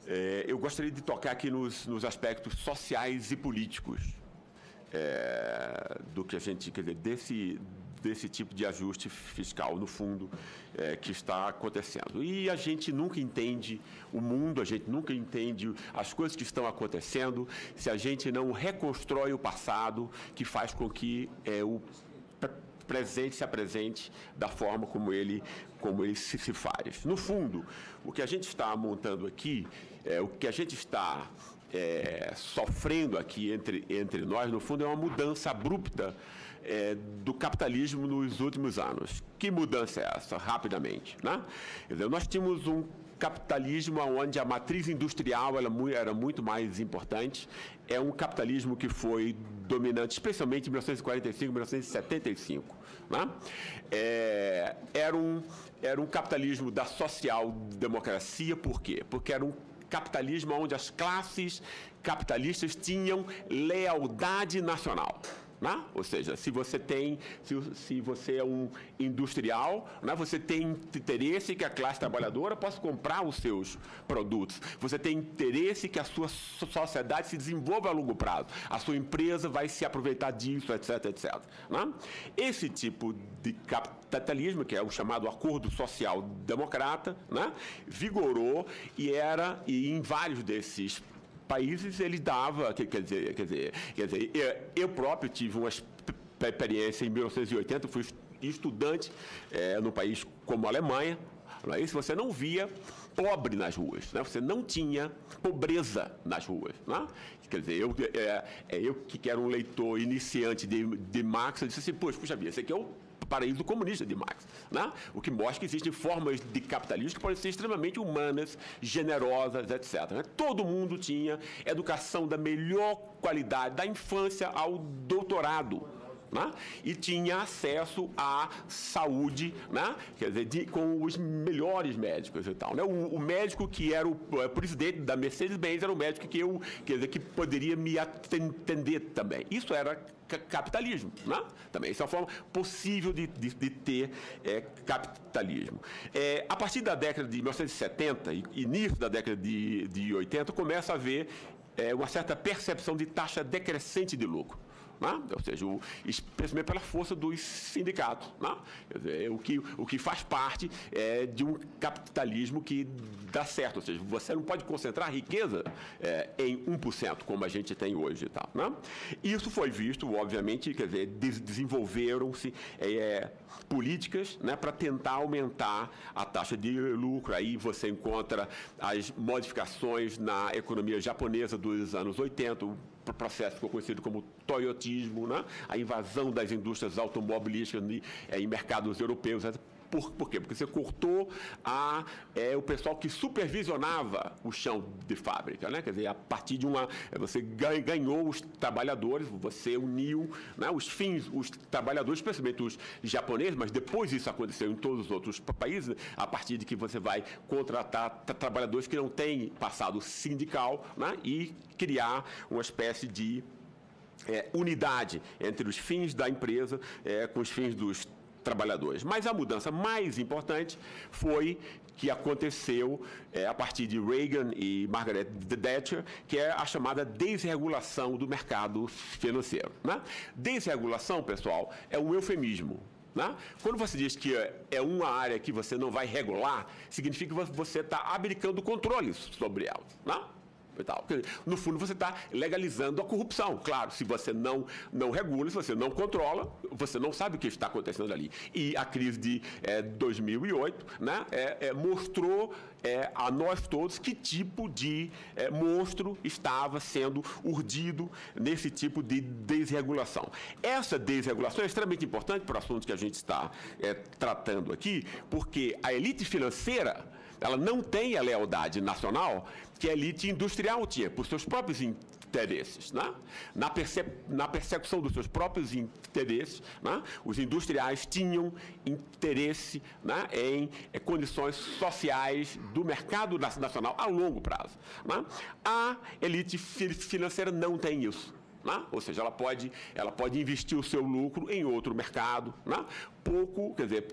Eu gostaria de tocar aqui nos aspectos sociais e políticos do que a gente, quer dizer, desse tipo de ajuste fiscal, no fundo, que está acontecendo. E a gente nunca entende o mundo, a gente nunca entende as coisas que estão acontecendo se a gente não reconstrói o passado, que faz com que o presente se apresente da forma como ele se faz. No fundo, o que a gente está montando aqui, o que a gente está sofrendo aqui entre nós, no fundo, é uma mudança abrupta do capitalismo nos últimos anos. Que mudança é essa? Rapidamente, né? Quer dizer, nós tínhamos um capitalismo onde a matriz industrial era muito mais importante. É um capitalismo que foi dominante, especialmente em 1945, 1975. Né? Era um capitalismo da social-democracia. Por quê? Porque era um capitalismo onde as classes capitalistas tinham lealdade nacional. Né? Ou seja, se você é um industrial, né, você tem interesse que a classe trabalhadora possa comprar os seus produtos. Você tem interesse que a sua sociedade se desenvolva a longo prazo. A sua empresa vai se aproveitar disso, etc, etc. Né? Esse tipo de capitalismo, que é o chamado acordo social democrata, né, vigorou e em vários desses países ele dava, quer dizer, eu próprio tive uma experiência em 1980, fui estudante num país como a Alemanha, não é isso? Você não via pobre nas ruas, né? Você não tinha pobreza nas ruas, né? Quer dizer, eu que era um leitor iniciante de Marx, eu disse assim, puxa vida, esse aqui é o paraíso comunista de Marx, né? O que mostra que existem formas de capitalismo que podem ser extremamente humanas, generosas, etc. Né? Todo mundo tinha educação da melhor qualidade, da infância ao doutorado. Né? E tinha acesso à saúde, né? Quer dizer, com os melhores médicos e tal. Né? O médico que era o presidente da Mercedes-Benz era o médico que poderia me atender também. Isso era capitalismo. Né? Também isso é uma forma possível de ter capitalismo. A partir da década de 1970, início da década de 80, começa a haver uma certa percepção de taxa decrescente de lucro. Né? Ou seja, especialmente pela força dos sindicatos. Né? Quer dizer, o que faz parte de um capitalismo que dá certo. Ou seja, você não pode concentrar riqueza em 1%, como a gente tem hoje. E tal, né? Isso foi visto, obviamente, quer dizer, desenvolveram-se políticas, né, para tentar aumentar a taxa de lucro. Aí você encontra as modificações na economia japonesa dos anos 80, o processo ficou conhecido como toyotismo, né? A invasão das indústrias automobilísticas em mercados europeus. Por quê? Porque você cortou o pessoal que supervisionava o chão de fábrica, né? Quer dizer, a partir de você ganhou os trabalhadores, você uniu, né, os trabalhadores, especialmente os japoneses, mas depois isso aconteceu em todos os outros países, a partir de que você vai contratar trabalhadores que não têm passado sindical, né, e criar uma espécie de unidade entre os fins da empresa com os fins dos trabalhadores. Mas a mudança mais importante foi que aconteceu a partir de Reagan e Margaret Thatcher, que é a chamada desregulação do mercado financeiro. Né? Desregulação, pessoal, é um eufemismo. Né? Quando você diz que é uma área que você não vai regular, significa que você está abdicando do controle sobre ela. Né? No fundo, você está legalizando a corrupção. Claro, se você não regula, se você não controla, você não sabe o que está acontecendo ali. E a crise de 2008, né, mostrou a nós todos que tipo de monstro estava sendo urdido nesse tipo de desregulação. Essa desregulação é extremamente importante para o assunto que a gente está tratando aqui, porque a elite financeira, ela não tem a lealdade nacional que a elite industrial tinha, por seus próprios interesses. Né? Na persecução dos seus próprios interesses, né? Os industriais tinham interesse, né, em condições sociais do mercado nacional a longo prazo. Né? A elite financeira não tem isso. né? Ou seja, ela pode investir o seu lucro em outro mercado, né? Pouco, quer dizer,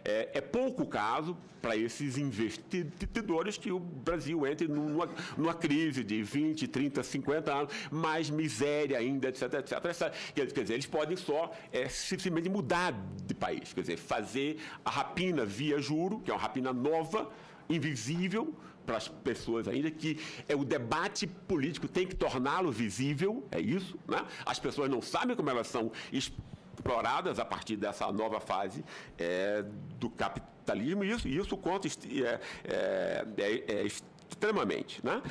é pouco caso para esses investidores que o Brasil entre numa crise de 20, 30, 50 anos, mais miséria ainda, etc, etc. Quer dizer, eles podem só simplesmente mudar de país, quer dizer, fazer a rapina via juro, que é uma rapina nova, invisível para as pessoas ainda, que o debate político tem que torná-lo visível, é isso, né? As pessoas não sabem como elas são exploradas a partir dessa nova fase do capitalismo, e isso conta extremamente, né?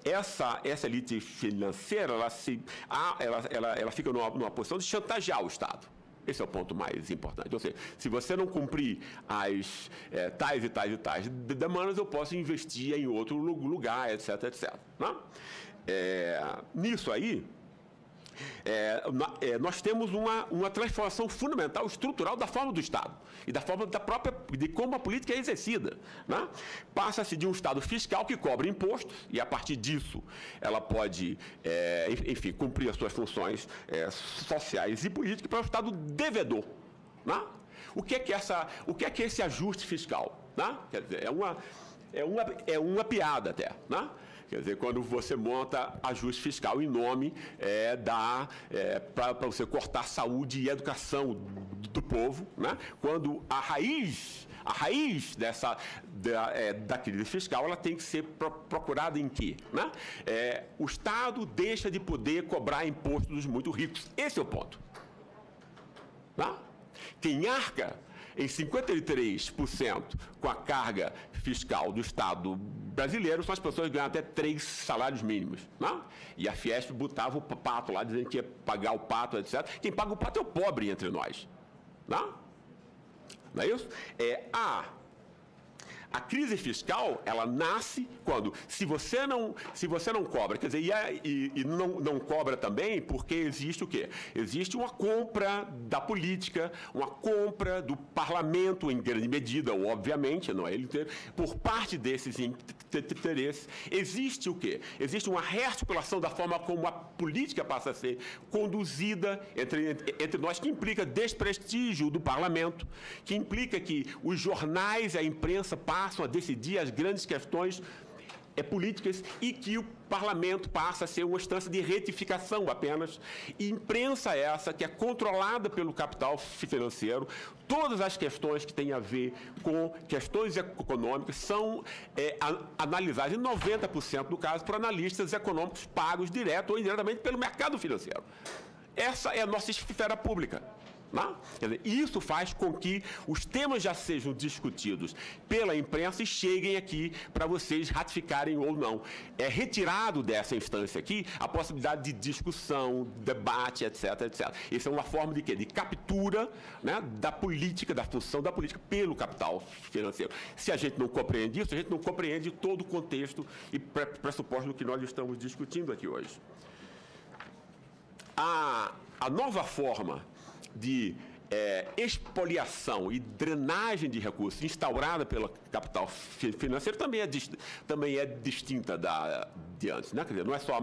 Essa elite financeira, ela fica numa posição de chantagear o Estado. Esse é o ponto mais importante. Ou seja, se você não cumprir as tais e tais e tais demandas, eu posso investir em outro lugar, etc, etc. Né? Nisso aí, nós temos uma transformação fundamental, estrutural da forma do Estado e da forma de como a política é exercida, né? Passa-se de um Estado fiscal que cobra impostos e, a partir disso, ela pode, enfim, cumprir as suas funções sociais e políticas, para um Estado devedor, né? O que é esse ajuste fiscal, né? Quer dizer, é uma piada até, né? Quer dizer, quando você monta ajuste fiscal em nome para você cortar saúde e educação do povo, né? Quando a raiz da crise fiscal, ela tem que ser procurada em quê? Né? O Estado deixa de poder cobrar impostos dos muito ricos. Esse é o ponto. Né? Quem arca em 53% com a carga fiscal do Estado brasileiro são as pessoas que ganham até 3 salários mínimos. Né? E a Fiesp botava o pato lá, dizendo que ia pagar o pato, etc. Quem paga o pato é o pobre entre nós. Né? Não é isso? A crise fiscal, ela nasce quando, se você não cobra, quer dizer, e não cobra também porque existe o quê? Existe uma compra da política, uma compra do parlamento, em grande medida, obviamente, não é ele inteiro, por parte desses interesses. Existe o quê? Existe uma rearticulação da forma como a política passa a ser conduzida entre nós, que implica desprestígio do parlamento, que implica que os jornais e a imprensa passam a decidir as grandes questões políticas e que o parlamento passa a ser uma instância de retificação apenas. E imprensa essa que é controlada pelo capital financeiro. Todas as questões que têm a ver com questões econômicas são analisadas, em 90% do caso, por analistas econômicos pagos direto ou indiretamente pelo mercado financeiro. Essa é a nossa esfera pública. Não? Quer dizer, isso faz com que os temas já sejam discutidos pela imprensa e cheguem aqui para vocês ratificarem ou não. É retirado dessa instância aqui a possibilidade de discussão, debate, etc, etc. Isso é uma forma de quê? De captura, né, da política, da função da política pelo capital financeiro. Se a gente não compreende isso, a gente não compreende todo o contexto e pressuposto do que nós estamos discutindo aqui hoje. A nova forma de expoliação e drenagem de recursos instaurada pelo capital financeiro também é distinta de antes, né? Quer dizer, não é só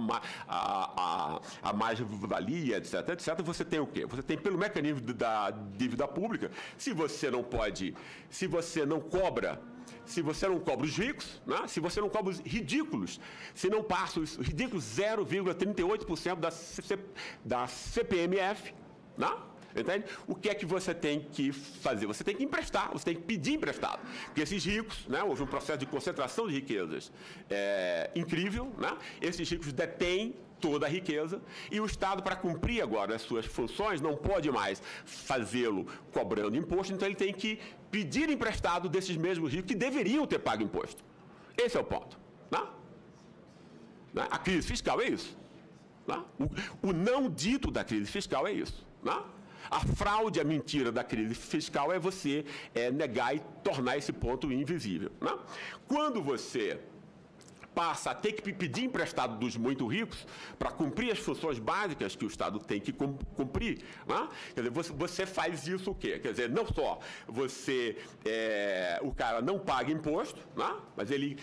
a mais-valia, etc, etc. Você tem o quê? Você tem, pelo mecanismo da dívida pública, se você não cobra os ricos, né? Se você não cobra os ridículos, se não passa os ridículos 0,38% da CPMF, né? Entende? O que é que você tem que fazer? Você tem que emprestar, você tem que pedir emprestado. Porque esses ricos, né, houve um processo de concentração de riquezas incrível, né? Esses ricos detêm toda a riqueza e o Estado, para cumprir agora as suas funções, não pode mais fazê-lo cobrando imposto, então ele tem que pedir emprestado desses mesmos ricos que deveriam ter pago imposto. Esse é o ponto. Né? A crise fiscal é isso. Né? O não dito da crise fiscal é isso. Né? A fraude, a mentira da crise fiscal é você negar e tornar esse ponto invisível. Né? Quando você passa a ter que pedir emprestado dos muito ricos para cumprir as funções básicas que o Estado tem que cumprir, né? Quer dizer, você faz isso o quê? Quer dizer, não só o cara não paga imposto, né? Mas ele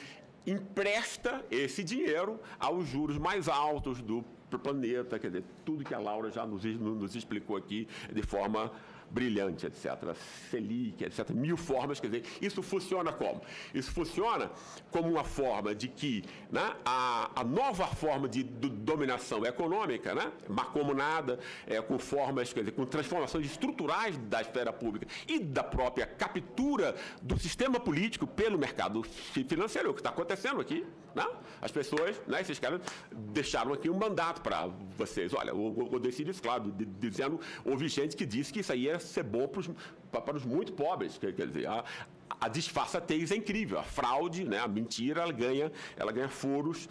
empresta esse dinheiro aos juros mais altos do o planeta, quer dizer, tudo que a Laura já nos explicou aqui de forma brilhante, etc. Selic, etc. Mil formas, quer dizer, isso funciona como? Isso funciona como uma forma de que, né, a nova forma de dominação econômica, né, mancomunada, com formas, quer dizer, com transformações estruturais da esfera pública e da própria captura do sistema político pelo mercado financeiro, o que está acontecendo aqui. Né? As pessoas, né, esses caras deixaram aqui um mandato para vocês. Olha, eu decidi isso, claro, dizendo, houve gente que disse que isso aí ia ser bom para os muito pobres. Quer dizer, a disfarçatez é incrível. A fraude, né, a mentira, ela ganha furos,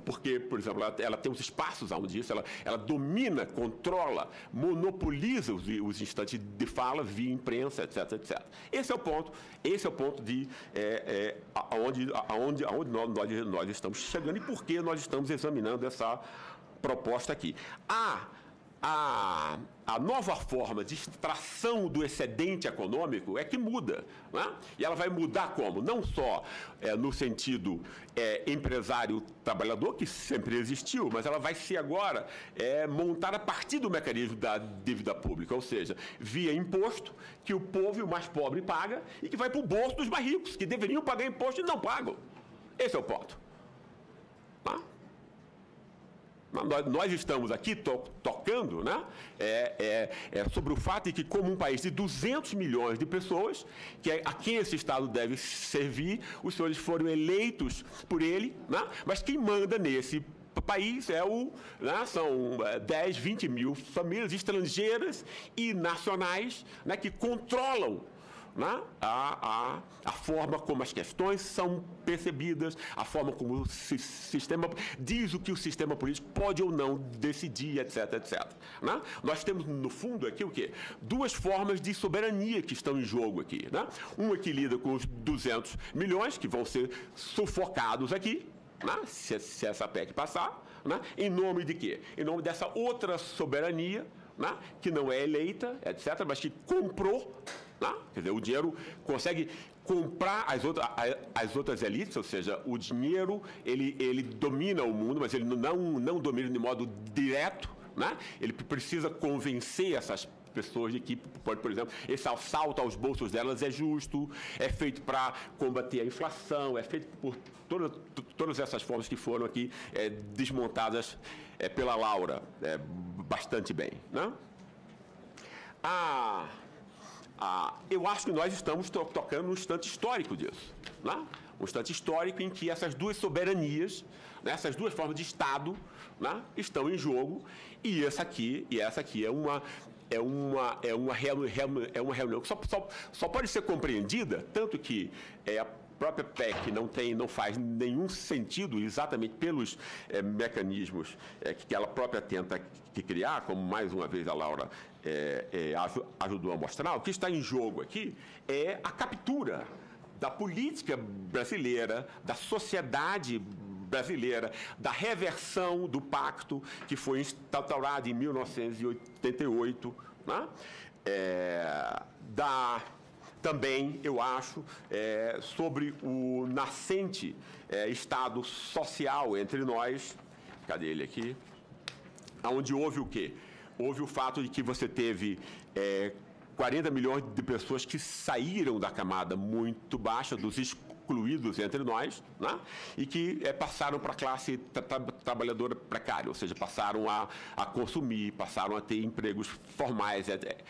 porque, por exemplo, ela tem os espaços onde isso, ela domina, controla, monopoliza os instantes de fala via imprensa, etc, etc. Esse é o ponto de aonde nós estamos chegando e por que nós estamos examinando essa proposta aqui. A nova forma de extração do excedente econômico é que muda. Né? E ela vai mudar como? Não só no sentido empresário-trabalhador, que sempre existiu, mas ela vai ser agora montada a partir do mecanismo da dívida pública, ou seja, via imposto que o povo e o mais pobre paga e que vai para o bolso dos mais ricos, que deveriam pagar imposto e não pagam. Esse é o ponto. Tá? Nós estamos aqui tocando, né, sobre o fato de que, como um país de 200 milhões de pessoas, que a quem esse Estado deve servir, os senhores foram eleitos por ele, né, mas quem manda nesse país são 10, 20 mil famílias estrangeiras e nacionais, né, que controlam, né, a forma como as questões são percebidas, a forma como o sistema diz o que o sistema político pode ou não decidir, etc, etc. Né? Nós temos, no fundo, aqui o quê? Duas formas de soberania que estão em jogo aqui. Né? Uma que lida com os 200 milhões, que vão ser sufocados aqui, né? se essa PEC passar, né? Em nome de quê? Em nome dessa outra soberania, né, que não é eleita, etc., mas que comprou, né, quer dizer, o dinheiro consegue comprar as outras elites, ou seja, o dinheiro ele domina o mundo, mas ele não domina de modo direto, né, ele precisa convencer essas pessoas de que, por exemplo, esse assalto aos bolsos delas é justo, é feito para combater a inflação, é feito por todas essas formas que foram aqui desmontadas pela Laura bastante bem. Né? Eu acho que nós estamos tocando um instante histórico disso. Né? Um instante histórico em que essas duas soberanias, né, essas duas formas de Estado, né, estão em jogo, e essa aqui é uma reunião que só pode ser compreendida, tanto que a própria PEC não faz nenhum sentido exatamente pelos mecanismos que ela própria tenta criar, como mais uma vez a Laura ajudou a mostrar. O que está em jogo aqui é a captura da política brasileira, da sociedade brasileira, da reversão do pacto que foi instaurado em 1988, né? Também, eu acho, sobre o nascente Estado social entre nós. Cadê ele aqui? Onde houve o quê? Houve o fato de que você teve 40 milhões de pessoas que saíram da camada muito baixa, dos excluídos entre nós, né? E que passaram para a classe trabalhadora precária, ou seja, passaram a consumir, passaram a ter empregos formais, etc,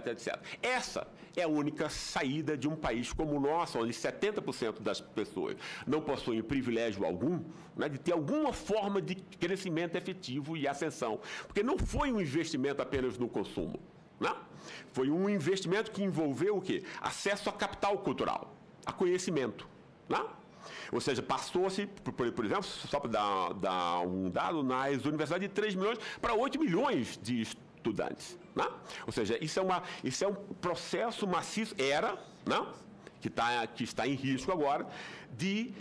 etc. Essa é a única saída de um país como o nosso, onde 70% das pessoas não possuem privilégio algum, né, de ter alguma forma de crescimento efetivo e ascensão. Porque não foi um investimento apenas no consumo. Né? Foi um investimento que envolveu o quê? Acesso a capital cultural, a conhecimento. Né? Ou seja, passou-se, por exemplo, só para dar um dado, nas universidades de 3 milhões para 8 milhões de estudantes. Né? Ou seja, isso é um processo maciço, né? que está em risco agora, de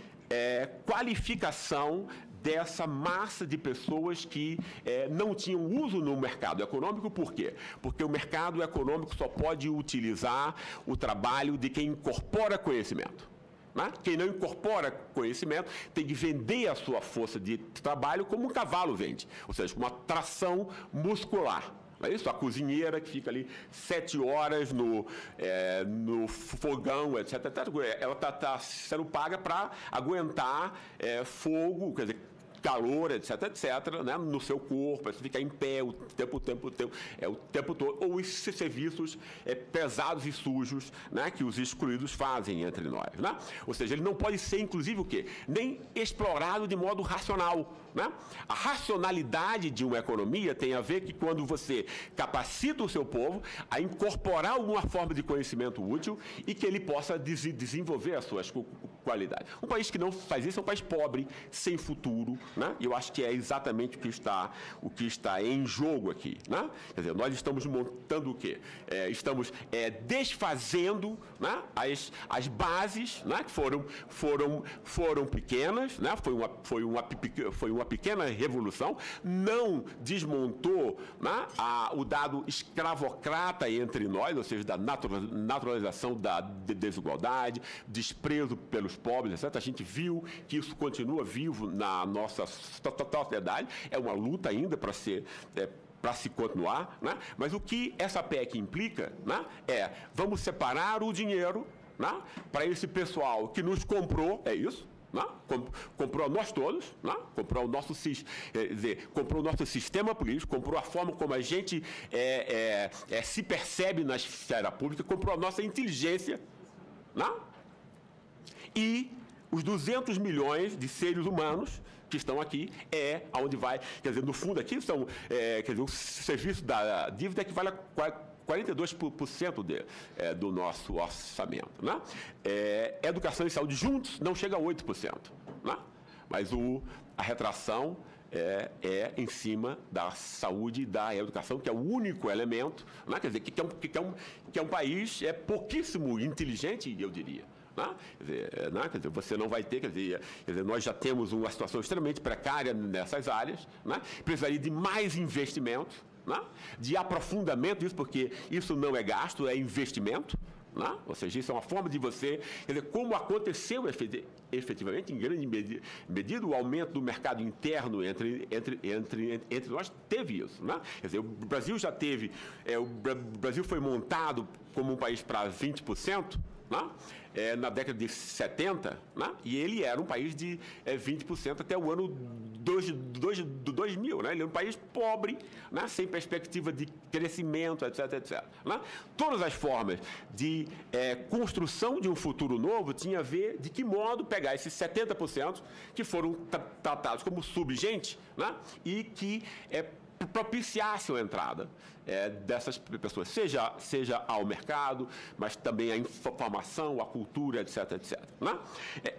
qualificação dessa massa de pessoas que não tinham uso no mercado econômico. Por quê? Porque o mercado econômico só pode utilizar o trabalho de quem incorpora conhecimento. Né? Quem não incorpora conhecimento tem que vender a sua força de trabalho como um cavalo vende, ou seja, com uma tração muscular. Não é isso? A cozinheira que fica ali 7 horas no fogão, etc. Ela está sendo paga para aguentar fogo, quer dizer, calor, etc, né, no seu corpo, para ficar em pé o tempo todo, ou esses serviços pesados e sujos, né, que os excluídos fazem entre nós, né? Ou seja, ele não pode ser, inclusive, o quê? Nem explorado de modo racional, né? A racionalidade de uma economia tem a ver que quando você capacita o seu povo a incorporar alguma forma de conhecimento útil e que ele possa desenvolver as suas qualidades. Um país que não faz isso é um país pobre, sem futuro, né? E eu acho que é exatamente o que está em jogo aqui, né? Quer dizer, nós estamos montando o quê? Estamos desfazendo, né, as bases, né, que foram pequenas, né? Foi uma pequena revolução, não desmontou, né, o dado escravocrata entre nós, ou seja, da naturalização da desigualdade, desprezo pelos pobres, etc. A gente viu que isso continua vivo na nossa sociedade, é uma luta ainda para se continuar, né? Mas o que essa PEC implica, né, vamos separar o dinheiro, né, para esse pessoal que nos comprou, é isso, né? Comprou nós todos, né? Comprou o nosso sistema político, comprou a forma como a gente se percebe na esfera pública, comprou a nossa inteligência, né? E os 200 milhões de seres humanos que estão aqui aonde vai, quer dizer, no fundo aqui são, quer dizer, o serviço da dívida equivale a 42% do nosso orçamento, né? Educação e saúde juntos não chega a 8%, né? Mas a retração em cima da saúde e da educação, que é o único elemento, né? Quer dizer, que é um país pouquíssimo inteligente, eu diria. Quer dizer, você não vai ter, quer dizer, nós já temos uma situação extremamente precária nessas áreas, né? Precisaria de mais investimento, né? De aprofundamento disso, porque isso não é gasto, é investimento, né? Ou seja, isso é uma forma de você, quer dizer, como aconteceu efetivamente, em grande medida, o aumento do mercado interno entre nós teve isso, né? Quer dizer, o Brasil já teve, o Brasil foi montado como um país para 20%, né? Na década de 70, né? E ele era um país de 20% até o ano 2000, né? Ele era um país pobre, né? Sem perspectiva de crescimento, etc. Né? Todas as formas de construção de um futuro novo tinha a ver de que modo pegar esses 70% que foram tratados como subgente, né? E que propiciasse a entrada dessas pessoas, seja ao mercado, mas também a informação, a cultura, etc. Né?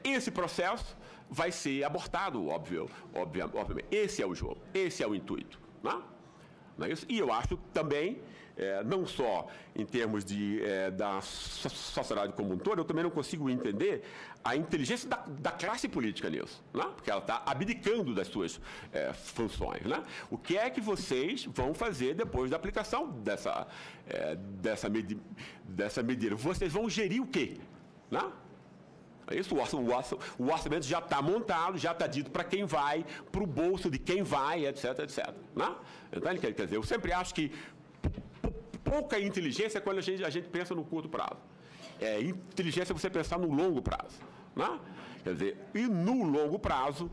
Esse processo vai ser abortado, obviamente. Esse é o jogo, esse é o intuito. Né? Não é isso? E eu acho também, não só em termos da sociedade como um todo, eu também não consigo entender a inteligência da classe política nisso, né? Porque ela está abdicando das suas funções. Né? O que é que vocês vão fazer depois da aplicação dessa medida? Vocês vão gerir o quê? Né? É isso, o orçamento já está montado, já está dito para quem vai, para o bolso de quem vai, etc. Né? Então, quer dizer, eu sempre acho que pouca inteligência é quando a gente pensa no curto prazo. Inteligência é você pensar no longo prazo. Né? Quer dizer, e no longo prazo,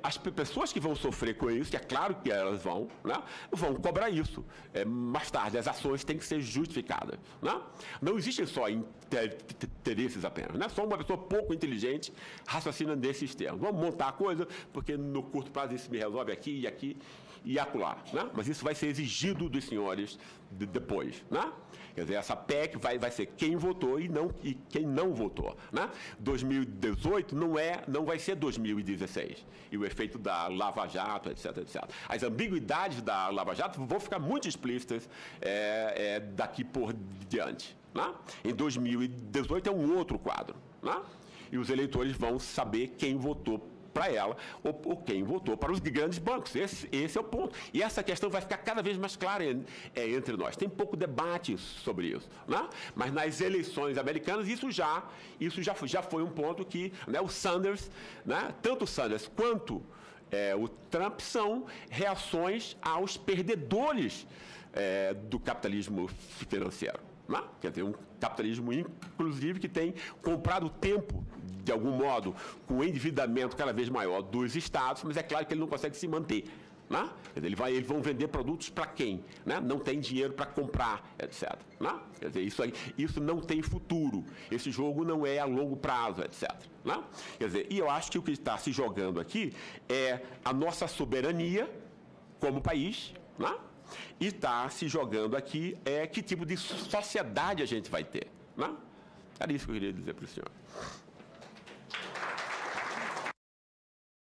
as pessoas que vão sofrer com isso, que é claro que elas vão, né, vão cobrar isso. Mais tarde, as ações têm que ser justificadas. Né? Não existem só interesses apenas. Né? Só uma pessoa pouco inteligente raciocina desses termos. Vamos montar a coisa, porque no curto prazo isso me resolve aqui e aqui e acolá. Né? Mas isso vai ser exigido dos senhores depois. Né? Quer dizer, essa PEC vai ser quem votou e quem não votou. Né? 2018 não vai ser 2016. E o efeito da Lava Jato, etc. As ambiguidades da Lava Jato vão ficar muito explícitas daqui por diante. Né? Em 2018 é um outro quadro. Né? E os eleitores vão saber quem votou para ela ou quem votou para os grandes bancos. Esse é o ponto. E essa questão vai ficar cada vez mais clara entre nós. Tem pouco debate sobre isso, né? Mas nas eleições americanas isso já foi um ponto que, né, o Sanders, né, tanto o Sanders quanto o Trump são reações aos perdedores do capitalismo financeiro. Né? Quer dizer, um capitalismo, inclusive, que tem comprado tempo, de algum modo, com o endividamento cada vez maior dos estados, mas é claro que ele não consegue se manter. Né? Quer dizer, eles vão vender produtos para quem? Né? Não tem dinheiro para comprar, etc. Né? Quer dizer, isso não tem futuro. Esse jogo não é a longo prazo, etc. Né? Quer dizer, e eu acho que o que está se jogando aqui é a nossa soberania como país, né? E está se jogando aqui que tipo de sociedade a gente vai ter. Né? Era isso que eu queria dizer para o senhor.